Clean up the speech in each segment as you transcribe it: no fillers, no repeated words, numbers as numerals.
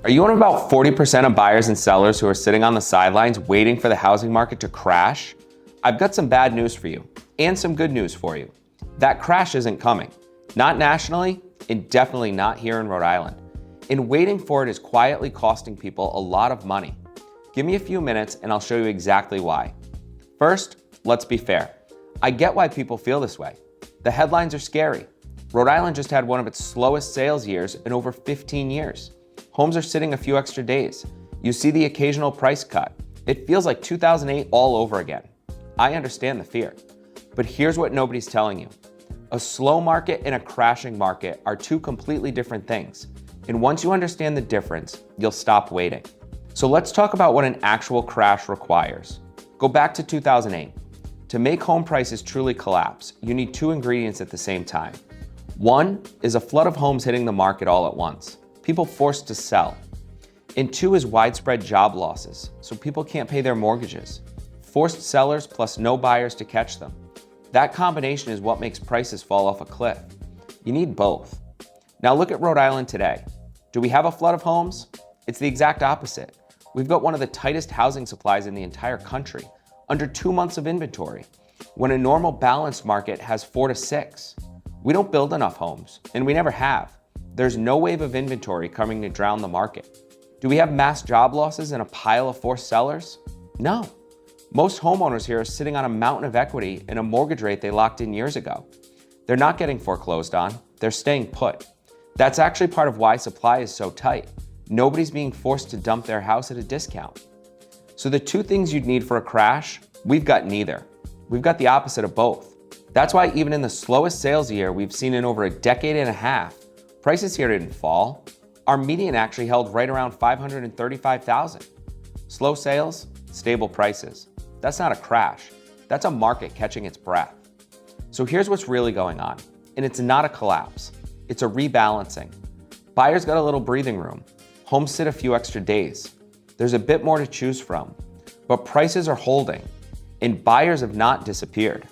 Are you one of about 40% of buyers and sellers who are sitting on the sidelines waiting for the housing market to crash? I've got some bad news for you and some good news for you. That crash isn't coming. Not nationally, and definitely not here in Rhode Island. And waiting for it is quietly costing people a lot of money. Give me a few minutes and I'll show you exactly why. First, let's be fair. I get why people feel this way. The headlines are scary. Rhode Island just had one of its slowest sales years in over 15 years. Homes are sitting a few extra days. You see the occasional price cut. It feels like 2008 all over again. I understand the fear, but here's what nobody's telling you. A slow market and a crashing market are two completely different things. And once you understand the difference, you'll stop waiting. So let's talk about what an actual crash requires. Go back to 2008. To make home prices truly collapse, you need two ingredients at the same time. One is a flood of homes hitting the market all at once, people forced to sell. And two is widespread job losses, so people can't pay their mortgages. Forced sellers plus no buyers to catch them. That combination is what makes prices fall off a cliff. You need both. Now look at Rhode Island today. Do we have a flood of homes? It's the exact opposite. We've got one of the tightest housing supplies in the entire country, under 2 months of inventory, when a normal balanced market has 4 to 6. We don't build enough homes, and we never have. There's no wave of inventory coming to drown the market. Do we have mass job losses and a pile of forced sellers? No. Most homeowners here are sitting on a mountain of equity and a mortgage rate they locked in years ago. They're not getting foreclosed on, they're staying put. That's actually part of why supply is so tight. Nobody's being forced to dump their house at a discount. So the two things you'd need for a crash, we've got neither. We've got the opposite of both. That's why even in the slowest sales year we've seen in over a decade and a half, prices here didn't fall. Our median actually held right around $535,000. Slow sales, stable prices. That's not a crash. That's a market catching its breath. So here's what's really going on. And it's not a collapse. It's a rebalancing. Buyers got a little breathing room. Homes sit a few extra days. There's a bit more to choose from. But prices are holding. And buyers have not disappeared.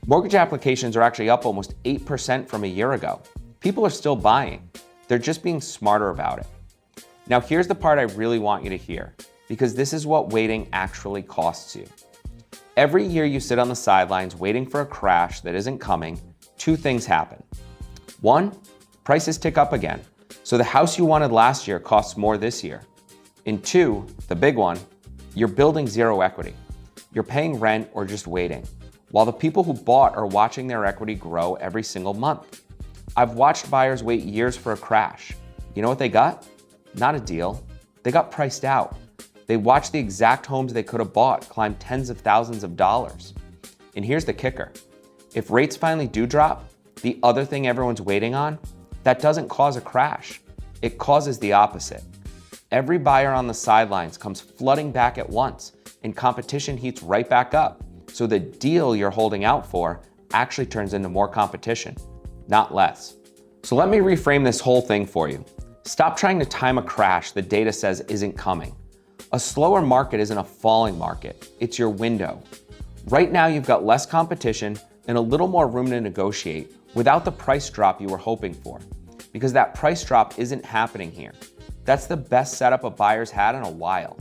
Mortgage applications are actually up almost 8% from a year ago. People are still buying. They're just being smarter about it. Now here's the part I really want you to hear, because this is what waiting actually costs you. Every year you sit on the sidelines waiting for a crash that isn't coming, two things happen. One, prices tick up again, so the house you wanted last year costs more this year. And two, the big one, you're building zero equity. You're paying rent or just waiting, while the people who bought are watching their equity grow every single month. I've watched buyers wait years for a crash. You know what they got? Not a deal. They got priced out. They watched the exact homes they could have bought climb tens of thousands of dollars. And here's the kicker. If rates finally do drop, the other thing everyone's waiting on, that doesn't cause a crash. It causes the opposite. Every buyer on the sidelines comes flooding back at once, and competition heats right back up. So the deal you're holding out for actually turns into more competition, not less. So let me reframe this whole thing for you. Stop trying to time a crash the data says isn't coming. A slower market isn't a falling market, it's your window. Right now you've got less competition and a little more room to negotiate without the price drop you were hoping for, because that price drop isn't happening here. That's the best setup a buyer's had in a while.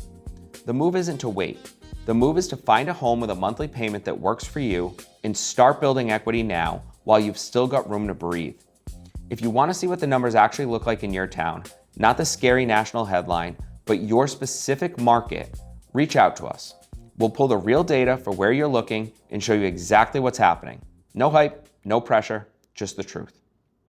The move isn't to wait. The move is to find a home with a monthly payment that works for you and start building equity now while you've still got room to breathe. If you want to see what the numbers actually look like in your town, not the scary national headline, but your specific market, reach out to us. We'll pull the real data for where you're looking and show you exactly what's happening. No hype, no pressure, just the truth.